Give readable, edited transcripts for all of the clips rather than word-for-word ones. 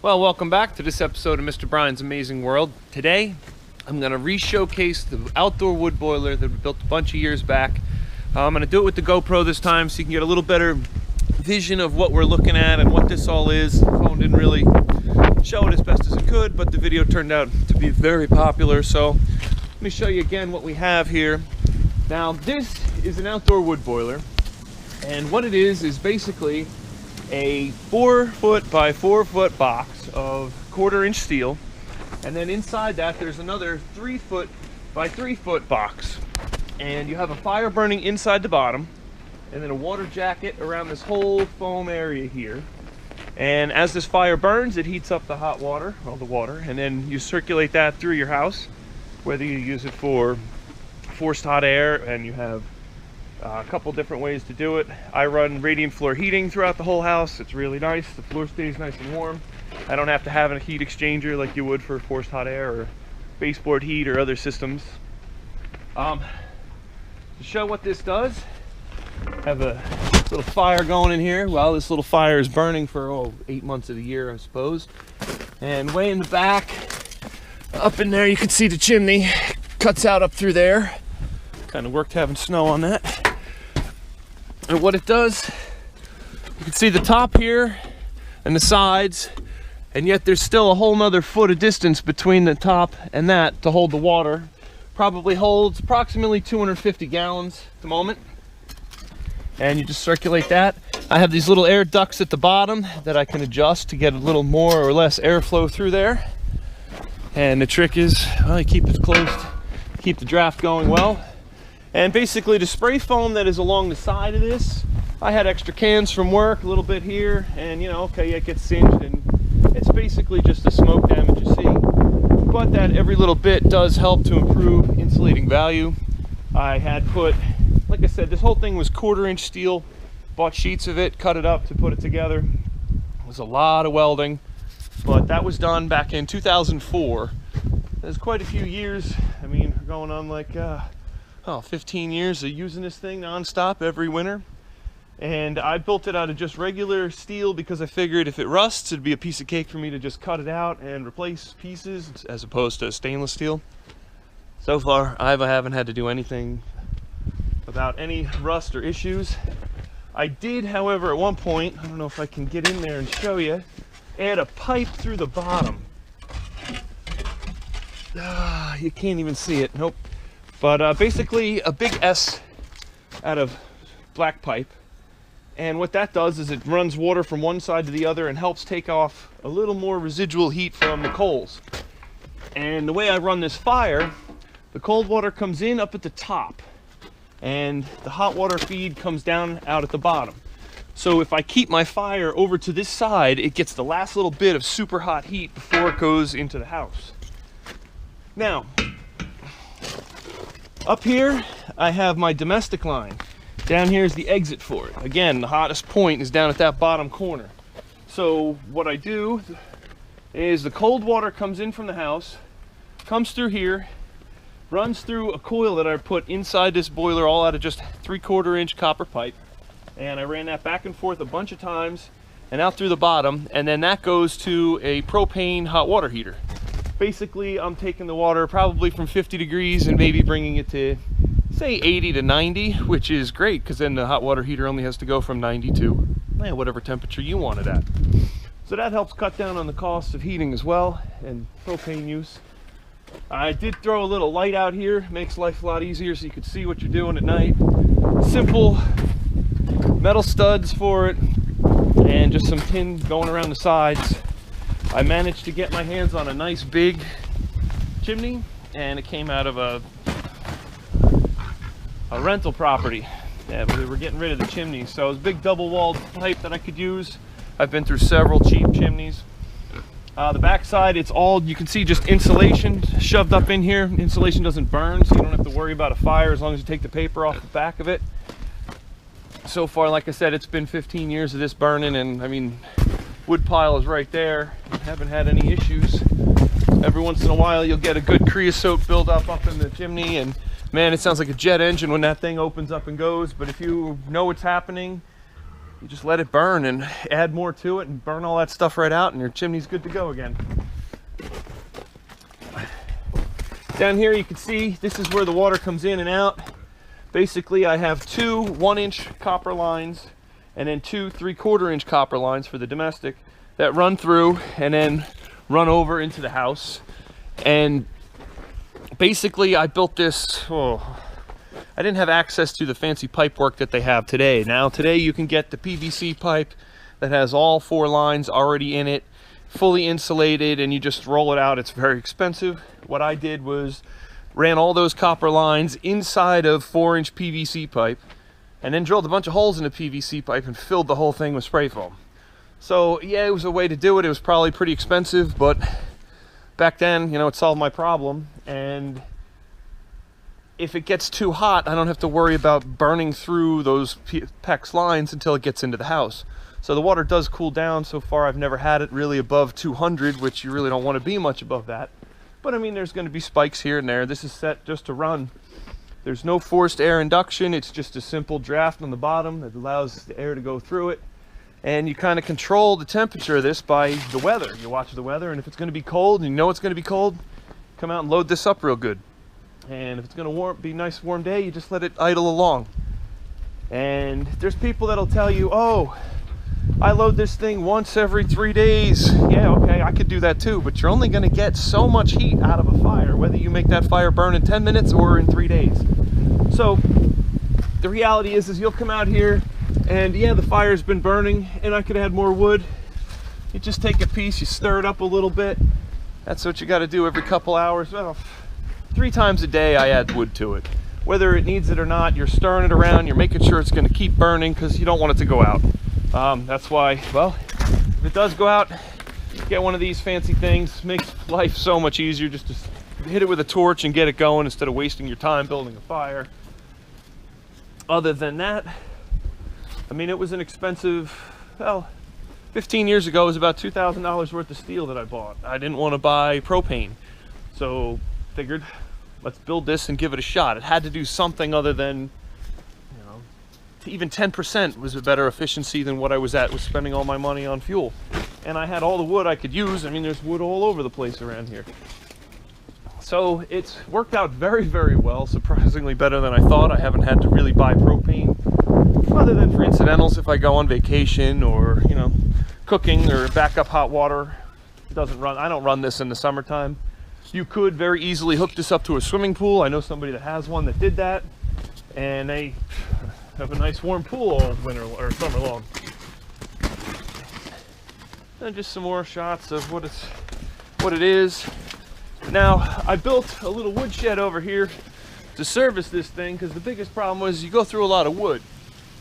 Well, welcome back to this episode of Mr. Brian's Amazing World. Today, I'm going to re-showcase the outdoor wood boiler that we built a bunch of years back. I'm going to do it with the GoPro this time so you can get a little better vision of what we're looking at and what this all is. The phone didn't really show it as best as it could, but the video turned out to be very popular. So let me show you again what we have here. Now, this is an outdoor wood boiler, and what it is basically a 4-foot by 4-foot box of 1/4-inch steel, and then inside that there's another 3-foot by 3-foot box, and you have a fire burning inside the bottom, and then a water jacket around this whole foam area here. And as this fire burns, it heats up the hot water, all the water, and then you circulate that through your house, whether you use it for forced hot air, and you have a couple different ways to do it. I run radiant floor heating throughout the whole house. It's really nice. The floor stays nice and warm. I don't have to have a heat exchanger like you would for forced hot air or baseboard heat or other systems. To show what this does, I have a little fire going in here. Well, this little fire is burning for 8 months of the year, I suppose. And way in the back, up in there, you can see the chimney cuts out up through there. Kind of worked having snow on that. And what it does, you can see the top here and the sides, and yet there's still a whole nother foot of distance between the top and that to hold the water. Probably holds approximately 250 gallons at the moment. And you just circulate that. I have these little air ducts at the bottom that I can adjust to get a little more or less airflow through there. And the trick is, well, you keep it closed, keep the draft going well. And basically the spray foam that is along the side of this, I had extra cans from work, a little bit here, and okay, it gets singed, and it's basically just the smoke damage you see. But that every little bit does help to improve insulating value. I had put, like I said, this whole thing was 1/4-inch steel, bought sheets of it, cut it up to put it together. It was a lot of welding, but that was done back in 2004. There's quite a few years. I mean, we're going on like 15 years of using this thing non-stop every winter. And I built it out of just regular steel because I figured if it rusts, it'd be a piece of cake for me to just cut it out and replace pieces as opposed to stainless steel. So far, I haven't had to do anything about any rust or issues. I did, however, at one point, I don't know if I can get in there and show you, add a pipe through the bottom. You can't even see it, nope. But basically a big S out of black pipe. And what that does is it runs water from one side to the other and helps take off a little more residual heat from the coals. And the way I run this fire, the cold water comes in up at the top and the hot water feed comes down out at the bottom. So if I keep my fire over to this side, it gets the last little bit of super hot heat before it goes into the house. Now, up here, I have my domestic line. Down here is the exit for it. Again, the hottest point is down at that bottom corner. So what I do is the cold water comes in from the house, comes through here, runs through a coil that I put inside this boiler, all out of just 3/4-inch copper pipe. And I ran that back and forth a bunch of times and out through the bottom, and then that goes to a propane hot water heater. Basically, I'm taking the water probably from 50 degrees and maybe bringing it to, say, 80 to 90, which is great because then the hot water heater only has to go from 90 to whatever temperature you want it at. So that helps cut down on the cost of heating as well and propane use. I did throw a little light out here, makes life a lot easier so you can see what you're doing at night. Simple metal studs for it and just some tin going around the sides. I managed to get my hands on a nice big chimney, and it came out of a rental property. Yeah, we were getting rid of the chimney, so it was a big double-walled pipe that I could use. I've been through several cheap chimneys. The back side, it's all, you can see, just insulation shoved up in here. Insulation doesn't burn, so you don't have to worry about a fire as long as you take the paper off the back of it. So far, like I said, it's been 15 years of this burning, and I mean, wood pile is right there. Haven't had any issues. Every once in a while you'll get a good creosote buildup up in the chimney, and man, it sounds like a jet engine when that thing opens up and goes. But if you know what's happening, you just let it burn and add more to it and burn all that stuff right out, and your chimney's good to go again. Down here you can see this is where the water comes in and out. Basically I have two 1-inch copper lines and then two 3/4-inch copper lines for the domestic that run through and then run over into the house. And basically I built this, I didn't have access to the fancy pipe work that they have today. Now today you can get the PVC pipe that has all 4 lines already in it, fully insulated, and you just roll it out. It's very expensive. What I did was ran all those copper lines inside of 4-inch PVC pipe and then drilled a bunch of holes in the PVC pipe and filled the whole thing with spray foam. So yeah, it was a way to do it. It was probably pretty expensive, but back then, you know, it solved my problem. And if it gets too hot, I don't have to worry about burning through those PEX lines until it gets into the house. So the water does cool down. So far I've never had it really above 200, which you really don't want to be much above that. But I mean, there's going to be spikes here and there. This is set just to run. There's no forced air induction. It's just a simple draft on the bottom that allows the air to go through it. And you kind of control the temperature of this by the weather. You watch the weather, and if it's going to be cold and you know it's going to be cold, come out and load this up real good. And if it's going to be a nice warm day, you just let it idle along. And there's people that'll tell you, oh, I load this thing once every 3 days. Yeah, okay, I could do that too, but you're only going to get so much heat out of a fire, whether you make that fire burn in 10 minutes or in 3 days. So the reality is you'll come out here and yeah, the fire's been burning and I could add more wood. You just take a piece, you stir it up a little bit. That's what you got to do every couple hours. Well, 3 times a day I add wood to it. Whether it needs it or not, you're stirring it around, you're making sure it's going to keep burning because you don't want it to go out. That's why, well, if it does go out, get one of these fancy things. Makes life so much easier just to hit it with a torch and get it going instead of wasting your time building a fire. Other than that, I mean, it was an expensive, well, 15 years ago it was about $2,000 worth of steel that I bought. I didn't want to buy propane, so figured let's build this and give it a shot. It had to do something other than, you know, even 10% was a better efficiency than what I was at with spending all my money on fuel. And I had all the wood I could use. I mean, there's wood all over the place around here. So it's worked out very, very well, surprisingly better than I thought. I haven't had to really buy propane other than for incidentals if I go on vacation or, you know, cooking or backup hot water. It doesn't run. I don't run this in the summertime. You could very easily hook this up to a swimming pool. I know somebody that has one that did that, and they have a nice warm pool all winter or summer long. And just some more shots of what it is. Now, I built a little wood shed over here to service this thing because the biggest problem was you go through a lot of wood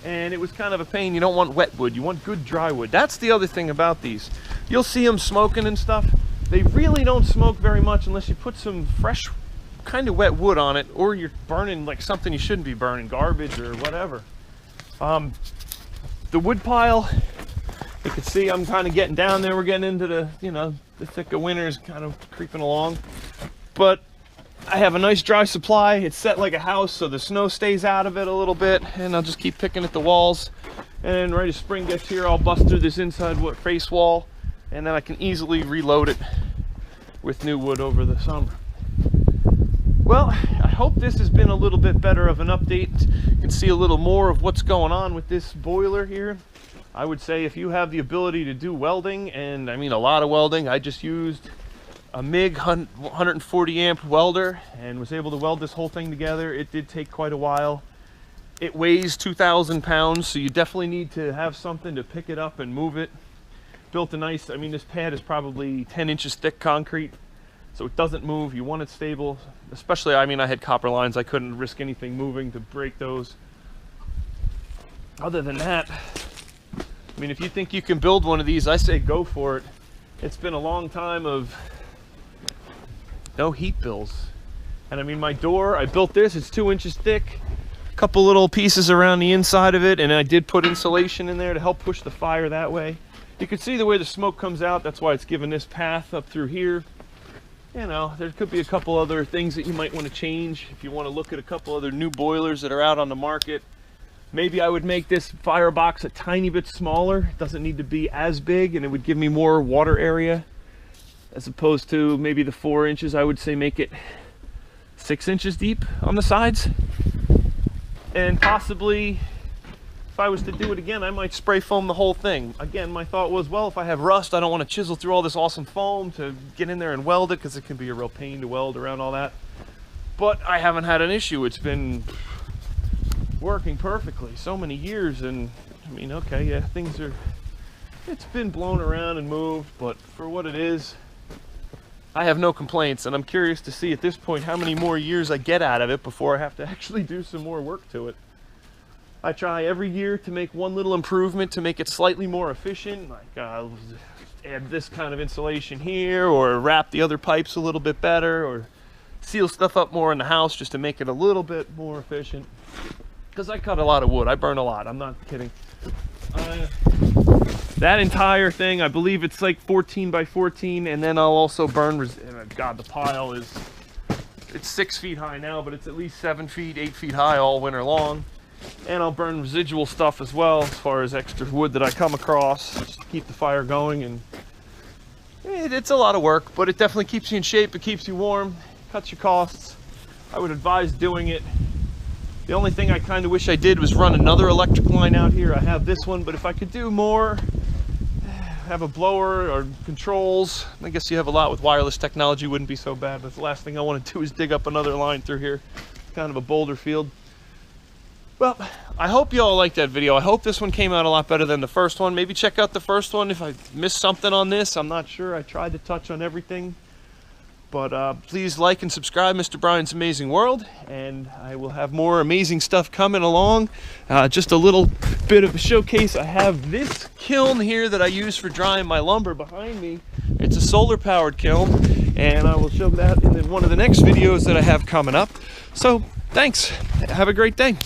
and it was kind of a pain. You don't want wet wood, you want good dry wood. That's the other thing about these. You'll see them smoking and stuff. They really don't smoke very much unless you put some fresh kind of wet wood on it, or you're burning like something you shouldn't be burning, garbage or whatever. The wood pile, you can see I'm kind of getting down there. We're getting into the, you know, the thick of winter is kind of creeping along. But I have a nice dry supply. It's set like a house, so the snow stays out of it a little bit, and I'll just keep picking at the walls. And right as spring gets here, I'll bust through this inside wood face wall, and then I can easily reload it with new wood over the summer. Well, I hope this has been a little bit better of an update. You can see a little more of what's going on with this boiler here. I would say if you have the ability to do welding, and I mean a lot of welding, I just used a MIG 140 amp welder and was able to weld this whole thing together. It did take quite a while. It weighs 2,000 pounds, so you definitely need to have something to pick it up and move it. Built a nice, I mean, this pad is probably 10 inches thick concrete, so it doesn't move. You want it stable, especially, I mean, I had copper lines. I couldn't risk anything moving to break those. Other than that, I mean, if you think you can build one of these, I say go for it. It's been a long time of no heat bills. And I mean, my door, I built this, it's 2 inches thick, a couple little pieces around the inside of it, and I did put insulation in there to help push the fire that way. You can see the way the smoke comes out. That's why it's given this path up through here. You know, there could be a couple other things that you might want to change if you want to look at a couple other new boilers that are out on the market. Maybe I would make this firebox a tiny bit smaller. It doesn't need to be as big, and it would give me more water area. As opposed to maybe the 4 inches, I would say make it 6 inches deep on the sides. And possibly, if I was to do it again, I might spray foam the whole thing. Again, my thought was, well, if I have rust, I don't want to chisel through all this awesome foam to get in there and weld it, because it can be a real pain to weld around all that. But I haven't had an issue. It's been working perfectly so many years, and I mean, okay, yeah, it's been blown around and moved, but for what it is, I have no complaints, and I'm curious to see at this point how many more years I get out of it before I have to actually do some more work to it. I try every year to make one little improvement to make it slightly more efficient, like add this kind of insulation here, or wrap the other pipes a little bit better, or seal stuff up more in the house just to make it a little bit more efficient. Because I cut a lot of wood, I burn a lot, I'm not kidding. That entire thing, I believe it's like 14 by 14, and then I'll also burn, God, the pile it's 6 feet high now, but it's at least 7 feet, 8 feet high all winter long. And I'll burn residual stuff as well, as far as extra wood that I come across, just to keep the fire going. And it's a lot of work, but it definitely keeps you in shape, it keeps you warm, cuts your costs. I would advise doing it. The only thing I kind of wish I did was run another electric line out here. I have this one, but if I could do more, have a blower or controls, I guess you have a lot with wireless technology, wouldn't be so bad. But the last thing I want to do is dig up another line through here. It's kind of a boulder field. Well, I hope you all liked that video. I hope this one came out a lot better than the first one. Maybe check out the first one if I missed something on this. I'm not sure. I tried to touch on everything. But please like and subscribe, Mr. Brian's Amazing World, and I will have more amazing stuff coming along. Just a little bit of a showcase. I have this kiln here that I use for drying my lumber behind me. It's a solar-powered kiln, and I will show that in one of the next videos that I have coming up. So, thanks. Have a great day.